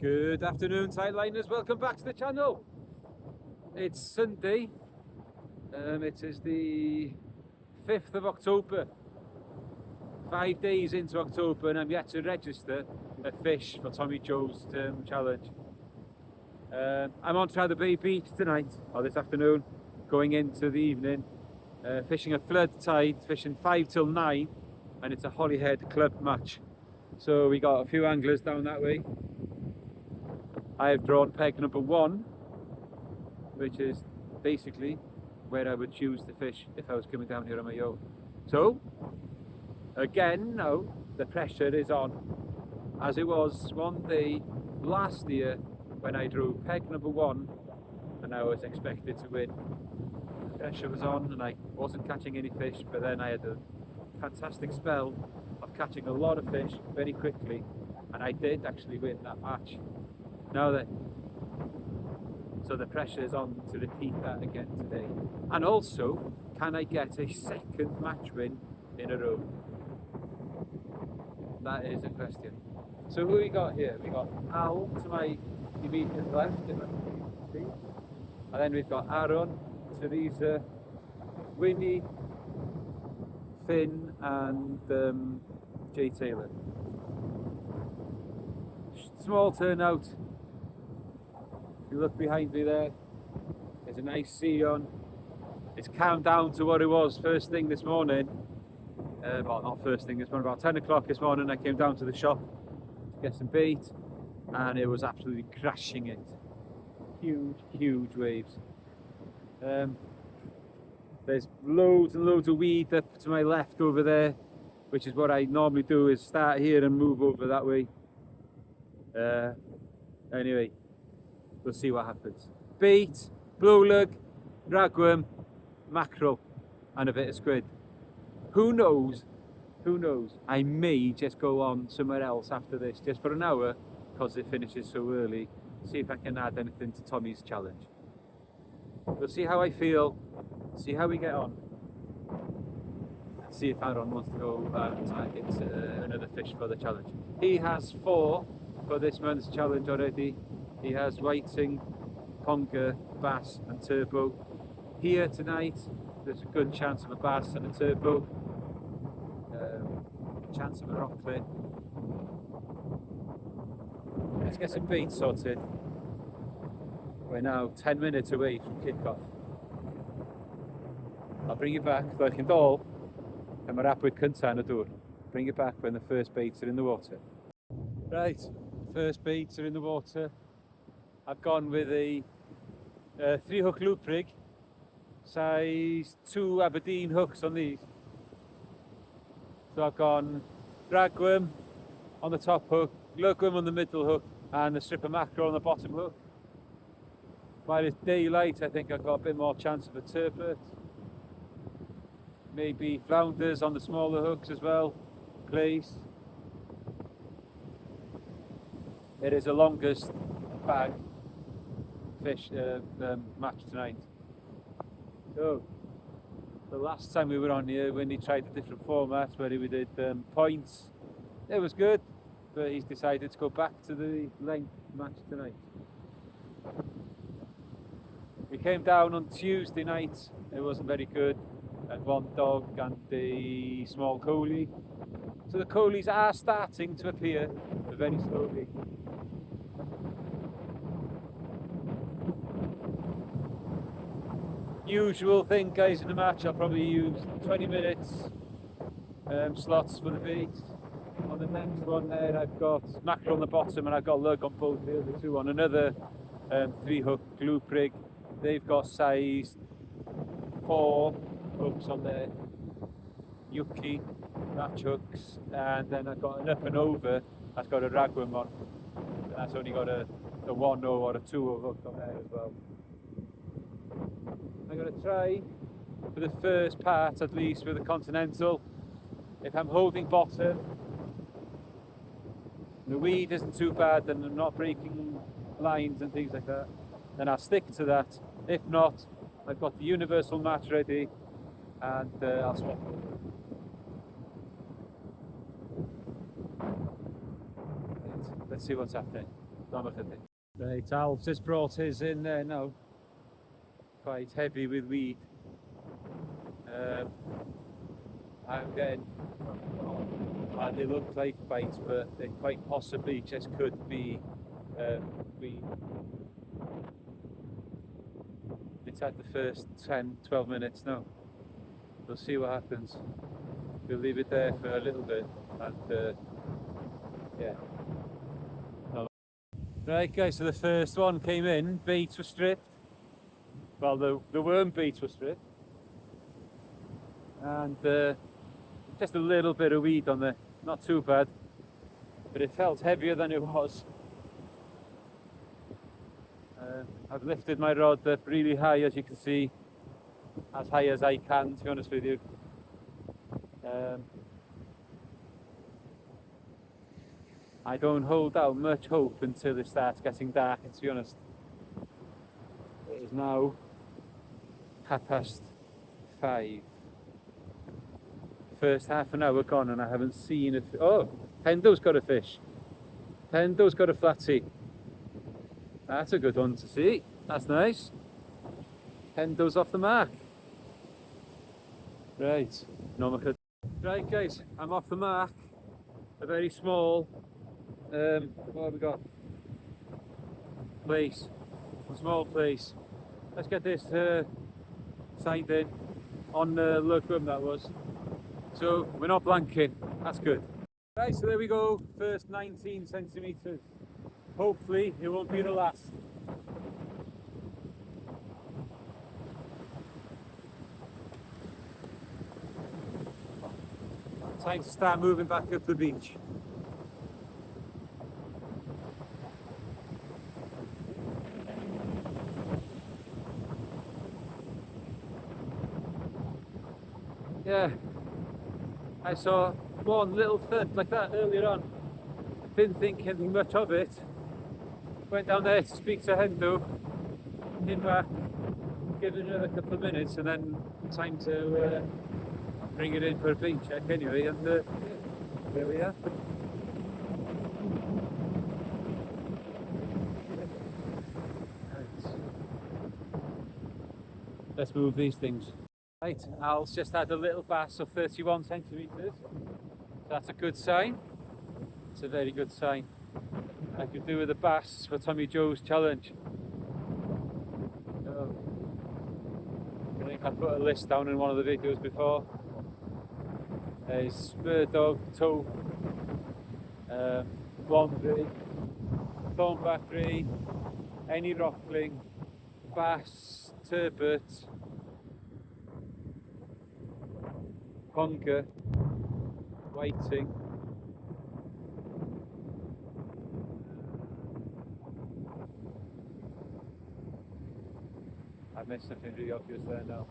Good afternoon, sideliners. Welcome back to the channel. It's Sunday. It is the 5th of October. 5 days into October, and I'm yet to register a fish for Tommy Joe's challenge. I'm on Trearddur Bay beach tonight, or this afternoon, going into the evening, fishing a flood tide, fishing 5 till 9, and it's a Holyhead Club match. So we got a few anglers down that way. I have drawn peg number 1, which is basically where I would choose to fish if I was coming down here on my own. So, again now, the pressure is on, as it was one day last year when I drew peg number 1 and I was expected to win. The pressure was on and I wasn't catching any fish, but then I had a fantastic spell of catching a lot of fish very quickly, and I did actually win that match. Now then, so the pressure is on to repeat that again today. And also, can I get a second match win in a row? That is a question. So who we got here? We got Al to my immediate left, and then we've got Aaron, Teresa, Winnie, Finn, and Jay Taylor. Small turnout. If you look behind me there, there's a nice sea on. It's calmed down to what it was first thing this morning. Well, not first thing this morning, about 10 o'clock this morning I came down to the shop to get some bait, and it was absolutely crashing it. Huge waves. There's loads and loads of weed up to my left over there, which is what I normally do, is start here and move over that way. Anyway, we'll see what happens. Bait, blue lug, ragworm, mackerel, and a bit of squid. Who knows? Who knows? I may just go on somewhere else after this, just for an hour, because it finishes so early. See if I can add anything to Tommy's challenge. We'll see how I feel, see how we get on, and see if Aaron wants to go and target another fish for the challenge. He has 4 for this month's challenge already. He has whiting, conger, bass and turbot. Here tonight there's a good chance of a bass and a turbot, chance of a rockling. Let's get some bait sorted. We're now 10 minutes away from kick-off. I'll bring you back, like in all, and we're up with cynta dŵr. Bring it back when the first baits are in the water. Right, first baits are in the water. I've gone with a 3-hook loop rig, size 2 Aberdeen hooks on these. So I've gone ragworm on the top hook, lugworm on the middle hook, and a strip of mackerel on the bottom hook. While it's daylight, I think I've got a bit more chance of a turbot. Maybe flounders on the smaller hooks as well, Plaice. It is the longest bag fish match tonight. So, the last time we were on here, when he tried the different formats where we did points, it was good, but he's decided to go back to the length match tonight. We came down on Tuesday night, it wasn't very good, at 1 dog and a small coalie. So the coalies are starting to appear, but very slowly. Usual thing, guys, in the match, I'll probably use 20 minutes slots for the bait. On the next one there, I've got mackerel on the bottom, and I've got lug on both the other 2 on another 3-hook loop rig. They've got size 4 hooks on there, Yuki match hooks, and then I've got an up and over that's got a ragworm on, and that's only got a 1-0 or a 2-0 hook on there as well. I'm going to try for the first part at least with a continental. If I'm holding bottom, the weed isn't too bad and I'm not breaking lines and things like that, then I'll stick to that. If not, I've got the universal match ready, and I'll swap over. Let's see what's happening. Right, Al's just brought his in there now. Quite heavy with weed. I'm getting, they look like bites, but they quite possibly just could be weed. It's at the first 10-12 minutes now. We'll see what happens. We'll leave it there for a little bit and yeah. Right guys, so the first one came in, baits were stripped. Well, the worm baits were stripped. And just a little bit of weed on there, not too bad. But it felt heavier than it was. I've lifted my rod up really high, as you can see. As high as I can, to be honest with you. I don't hold out much hope until it starts getting dark, to be honest. It is now 5:30. First half an hour gone and I haven't seen it. Oh, Pendo's got a fish. Pendo's got a flatty. That's a good one to see. That's nice. Pendo's off the mark. Right, right guys, I'm off the mark. A very small, what have we got? Plaice, a small Plaice. Let's get this signed in on the lugworm that was. So we're not blanking, that's good. Right, so there we go, first 19 centimetres. Hopefully it won't be the last. Time to start moving back up the beach. Yeah, I saw one little thud like that earlier on. Didn't think anything much of it. Went down there to speak to Hendo. Came back, give it another couple of minutes, and then time to bring it in for a bait check anyway, and there we are. Right. Let's move these things. Right, Al's just had a little bass of 31 centimetres. That's a good sign. It's a very good sign. I could do with a bass for Tommy Joe's challenge. I think I put a list down in one of the videos before. There's spur dog, tope, wombat, thornback ray, any rockling, bass, turbot, conger, whiting. I missed something really obvious there now.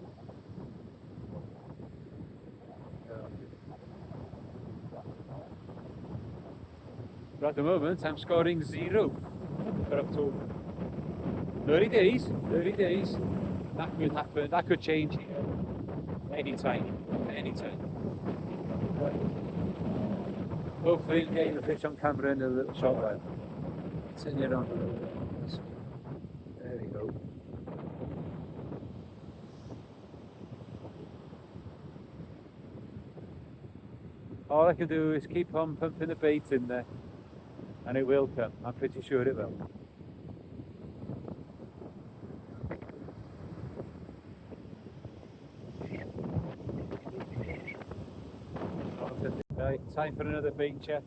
But at the moment I'm scoring 0 for October. 30 days, 30 days. That could happen, that could change anytime, anytime. Hopefully getting the fish on camera in a little short while. Sitting it on a little bit. There we go. All I can do is keep on pumping the bait in there and it will come, I'm pretty sure it will. Right, time for another bait check.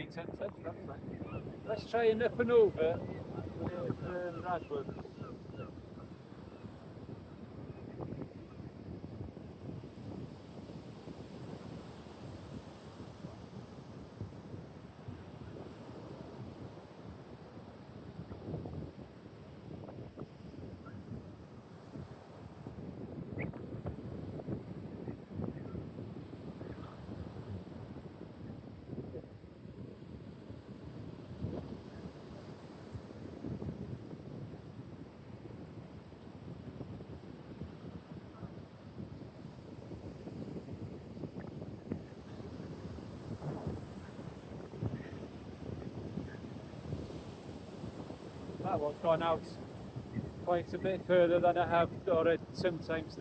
bait sometimes. Let's try and up and over with Radwood. That one's gone out quite a bit further than I have already sometimes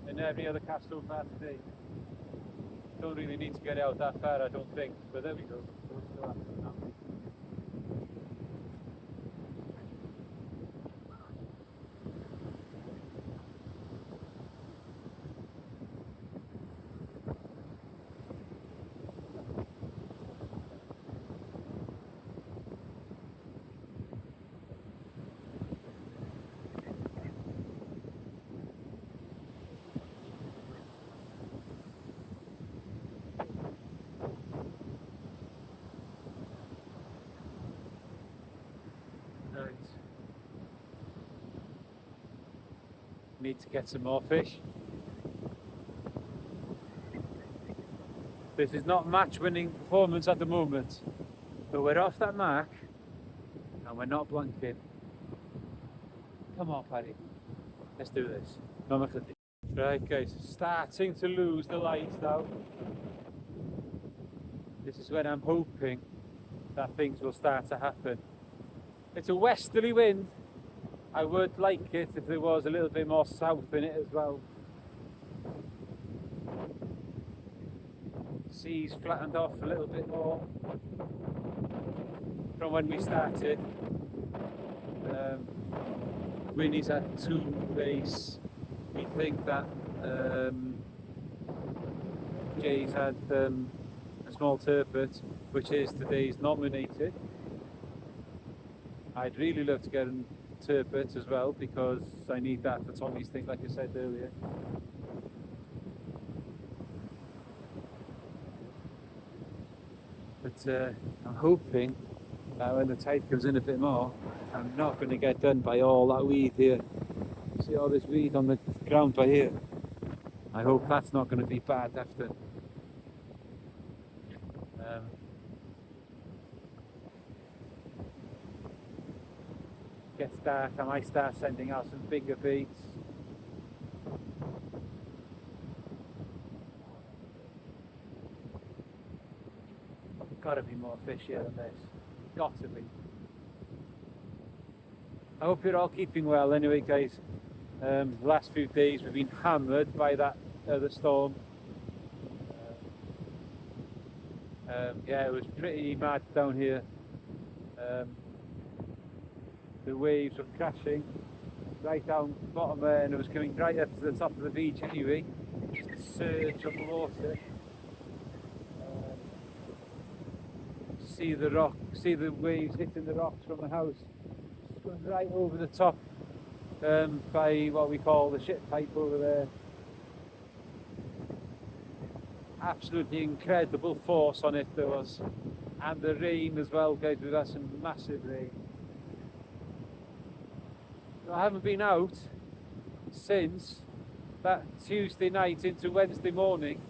in every other cast so far today. Don't really need to get out that far, I don't think, but there we go. Need to get some more fish. This is not match-winning performance at the moment, but we're off that mark and we're not blanking. Come on, Paddy, let's do this. Right guys, starting to lose the light now. This is when I'm hoping that things will start to happen. It's a westerly wind. I would like it if there was a little bit more south in it as well. Sea's flattened off a little bit more from when we started. Wind is at 2 Plaice. We think that Jay's had a small turbot, which is today's nominated. I'd really love to get a turbot as well because I need that for Tommy's thing, like I said earlier. But I'm hoping that when the tide comes in a bit more, I'm not going to get done by all that weed here. See all this weed on the ground by here? I hope that's not going to be bad after. Gets dark, I might start sending out some bigger baits. Gotta be more fish here than this. Got to be. I hope you're all keeping well anyway, guys. The last few days we've been hammered by that other storm. Yeah, it was pretty mad down here. The waves were crashing right down the bottom there, and it was coming right up to the top of the beach anyway. Just a surge of the water. See the waves hitting the rocks from the house. Just going right over the top by what we call the ship pipe over there. Absolutely incredible force on it there was. And the rain as well, guys, we've had some massive rain. I haven't been out since that Tuesday night into Wednesday morning.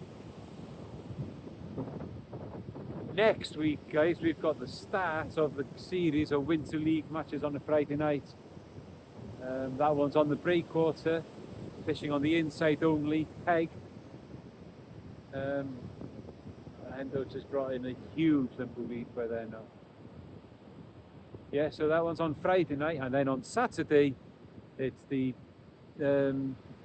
Next week, guys, we've got the start of the series of Winter League matches on a Friday night. That one's on the breakwater, fishing on the inside only, peg. Endo just brought in a huge tumbleweed by there now. Yeah, so that one's on Friday night, and then on Saturday, it's the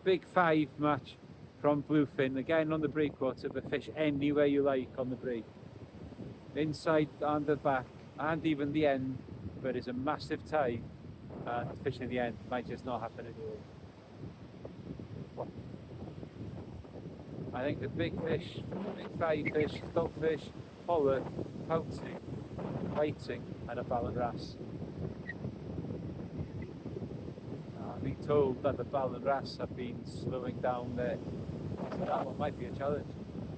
Big 5 match from Bluefin, again on the breakwater, but fish anywhere you like on the break. Inside and the back, and even the end, but it's a massive tide, and fishing the end might just not happen anyway. I think the big fish, big 5 fish, stockfish, pollock, pouty, whiting and a ballanrass. I've been told that the ballanrass have been slowing down there, so that one might be a challenge.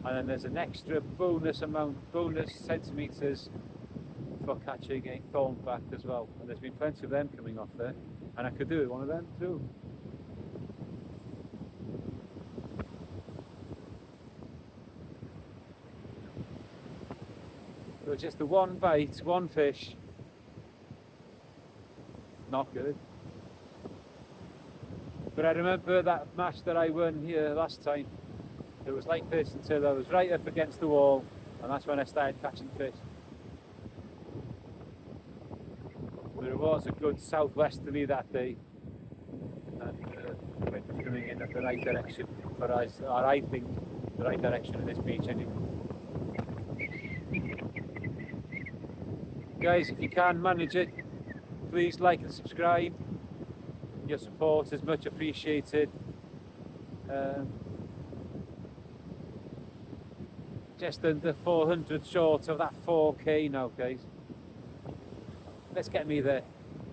And then there's an extra bonus centimetres for catching a thornback as well, and there's been plenty of them coming off there, and I could do it one of them too. So just the one bite, one fish, not good. But I remember that match that I won here last time. It was like this until I was right up against the wall, and that's when I started catching fish. But it was a good southwesterly that day, and the wind was coming in at the right direction for us, or I think the right direction of this beach anyway. Guys, if you can manage it, please like and subscribe. Your support is much appreciated. Just under 400 short of that 4K now, guys. Let's get me there.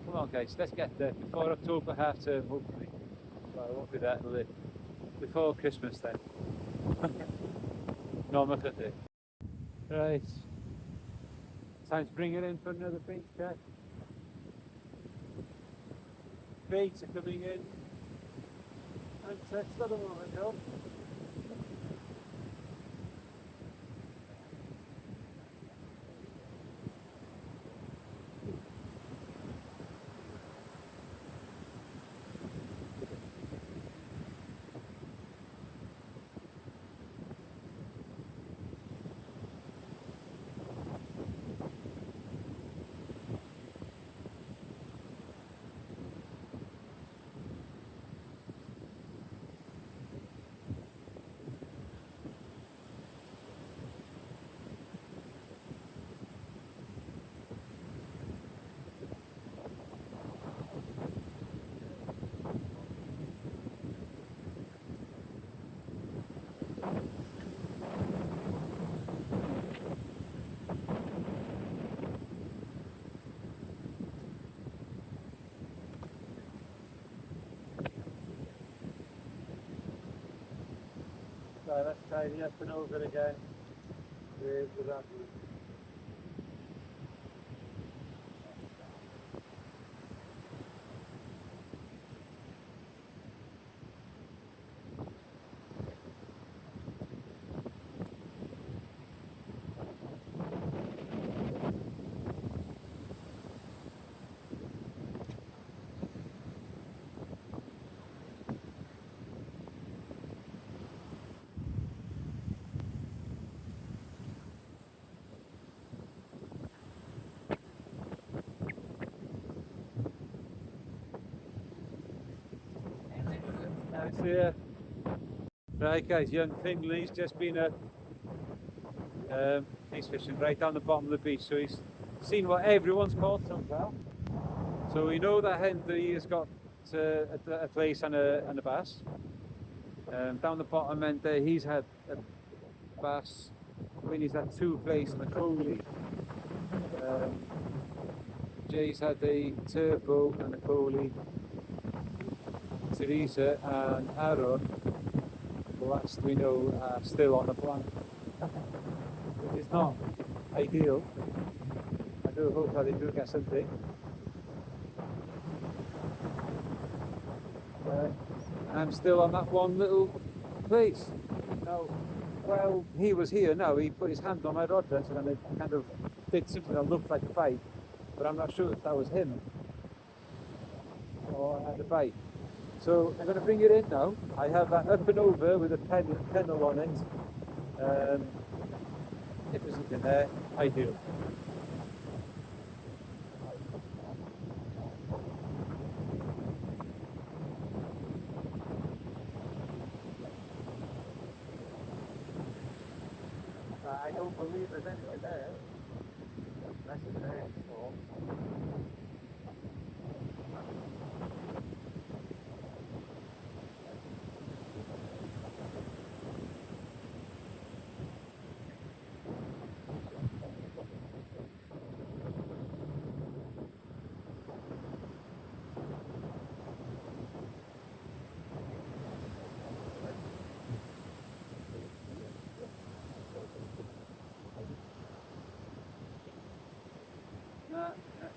Come on, guys, let's get there before October half term, hopefully. Well, it won't be that, will it? Before Christmas then. No, I'm not gonna do. Right. Time to bring it in for another bait check. Baits are coming in. And it's not a moment ago. So let's tidy up and over again with the rabbit. That's here. Right guys, young Finley's just been he's fishing right down the bottom of the beach, so he's seen what everyone's caught so far. So we know that Henry has got a Plaice and a bass. Down the bottom end there he's had a bass. Winnie's had two Plaice and a Coaley. Jay's had a Turbot and a Coaley. Teresa and Aaron, the last we know, are still on the plan, which is not ideal. I do hope that they do get something. I'm still on that one little Plaice. Now, well, he was here now, he put his hand on my rod dress and it kind of did something that looked like a bite, but I'm not sure if that was him or I had a bite. So I'm going to bring it in now. I have that up and over with a pennel on it. If there's something there, I do. I don't believe there's anything there. That's a there.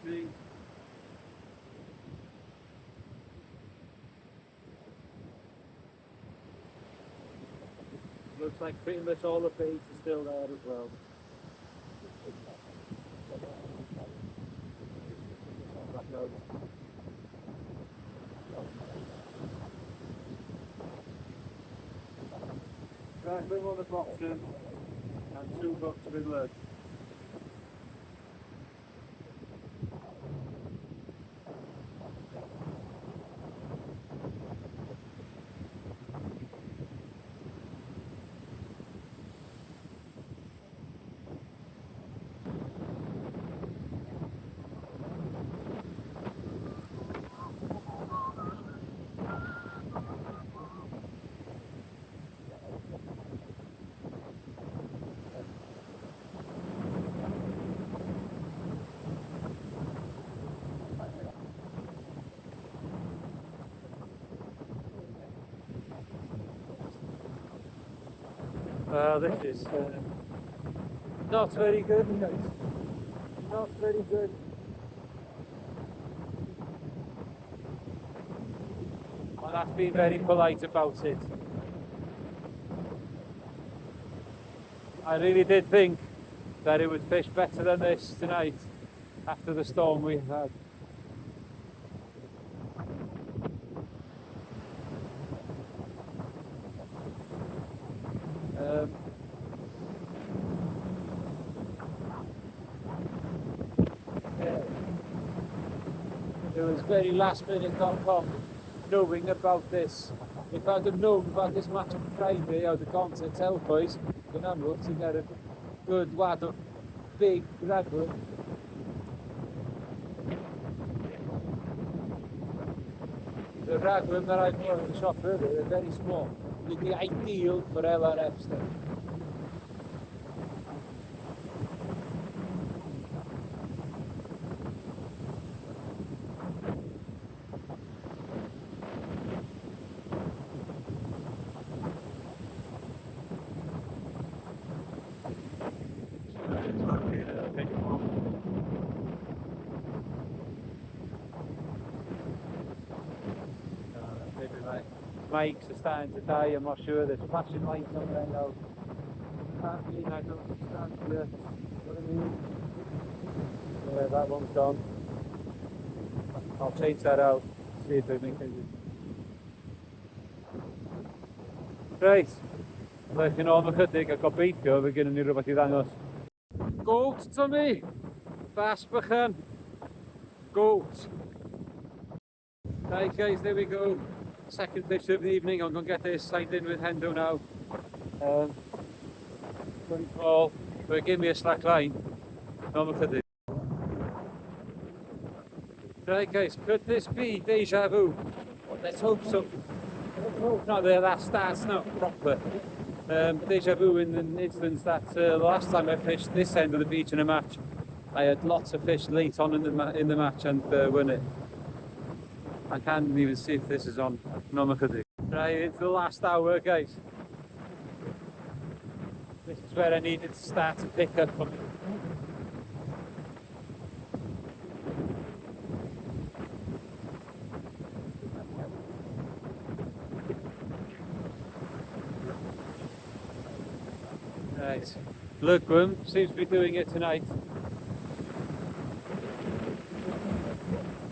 see. Looks like pretty much all the baits are still there as well. Rackling on the bottom and 2 bucks with lead. This is not very good, guys. Not very good. And I've been very polite about it. I really did think that it would fish better than this tonight after the storm we had. It was very lastminute.com knowing about this. If I'd have known about this match on Friday, I'd have gone to tell boys in Amrook to get a good wad of big raglan. The raglan that I bought in the shop earlier are very small. They'd be ideal for LRF stuff. Mics are starting to die, I'm not sure. There's flashing lights on there now. Can't mean I don't stand here. What I mean? Yeah, that one's gone. I'll change that out, see if it makes anything. Right, like yn ôl ychydig, I've got beithio, fe gynnu ni rhywbeth I ddangos. Goat, Tommy! Bass bychan. Goat. Right guys, there we go. Second fish of the evening. I'm going to get this signed in with Hendo now. Pretty small, but give me a slack line. Right guys, could this be deja vu? Let's hope so. Not there, that starts now proper. Deja vu in the instance that the last time I fished this end of the beach in a match, I had lots of fish late on in the match and won it. I can't even see if this is on. Right, into the last hour, guys. This is where I needed to start to pick up from. Right, Lugwam seems to be doing it tonight.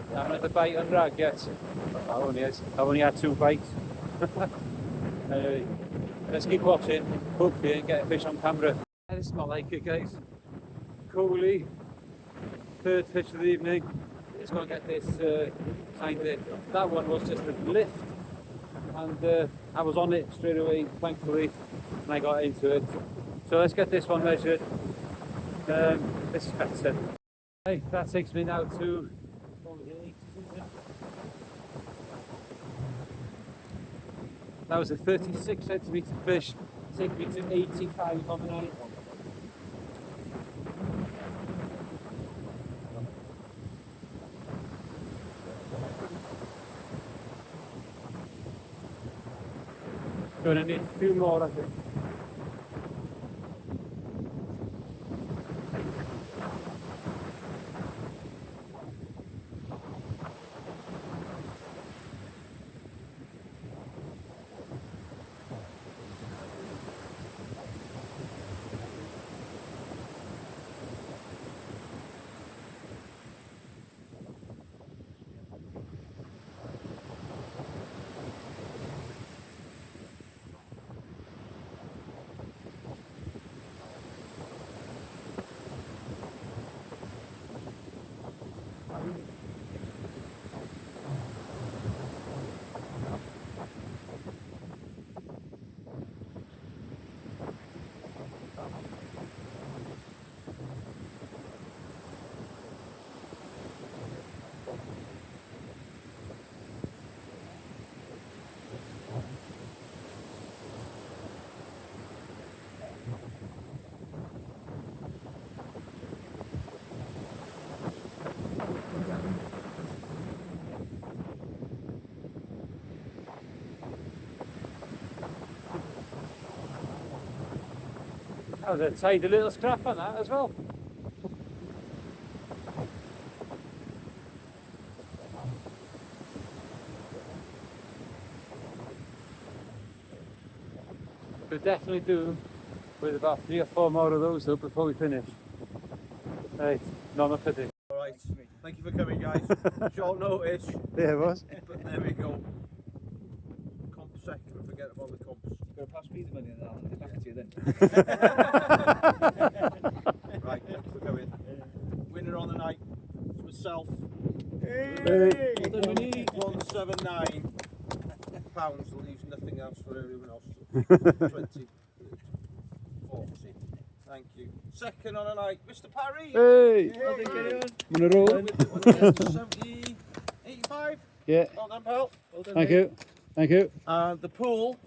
I haven't had a bite on rag yet. I've only had 2 bites. Anyway, let's keep watching, hopefully and get a fish on camera. This is not like it, guys. Coalie, 3rd fish of the evening. Let's go and get this signed in. That one was just a lift, and I was on it straight away, thankfully, and I got into it. So let's get this one measured. This is better. Hey, that takes me now to that was a 36 centimetre fish, take me to 85 on the night. Gonna need a few more, I think. I was a tidy little scrap on that as well. We'll definitely do with about 3 or 4 more of those though before we finish. Right, none for this. Alright, thank you for coming guys. Short notice. Yeah, it was. But there we go. Comp second, forget about the comps. You're going to pass me the money and I'll hand it back to you then. Right, thank you for coming. Winner on the night is myself. Hey. What do we need? £179. Leaves nothing else for everyone else. 20, 40. Thank you. Second on the night, Mr. Parry. Hey! Well done, carry on. I'm gonna roll. 70, 85. Yeah. Well done, pal. Well done, Thank mate. you. Thank you. And the pool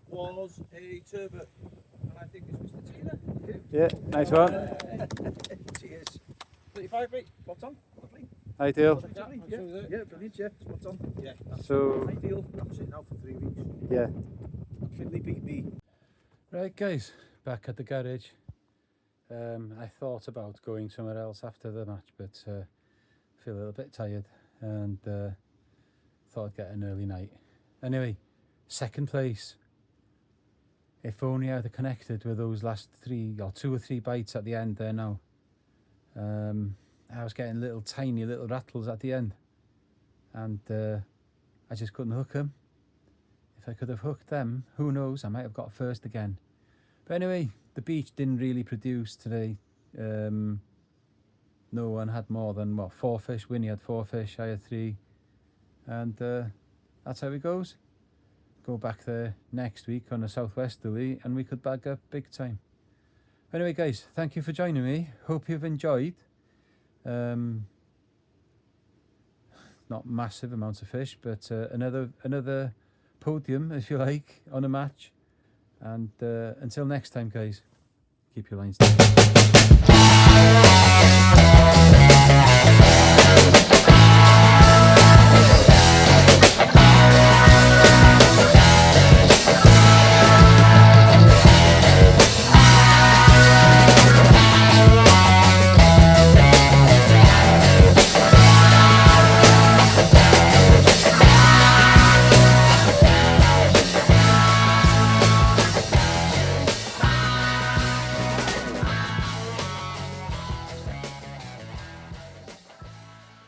was a turbot. And I think it's Mr. Tina. Yeah, nice one. Cheers. 35, mate. Spot on. Lovely. Ideal. Yeah, brilliant, yeah, spot on. Yeah. So, Ideal. That's it now for 3 weeks. yeah. Finley beat me. Right guys, back at the garage. I thought about going somewhere else after the match, but I feel a little bit tired and thought I'd get an early night. Anyway, second place. If only I'd have connected with those last 3 or 2 or 3 bites at the end there now. I was getting tiny little rattles at the end and I just couldn't hook them. If I could have hooked them, who knows, I might have got first again. But anyway, the beach didn't really produce today. No one had more than, what, 4 fish. Winnie had 4 fish, I had 3. And that's how it goes. Go back there next week on a southwesterly and we could bag up big time. Anyway guys, thank you for joining me. Hope you've enjoyed. Not massive amounts of fish, but another podium, if you like, on a match. And until next time guys, keep your lines down.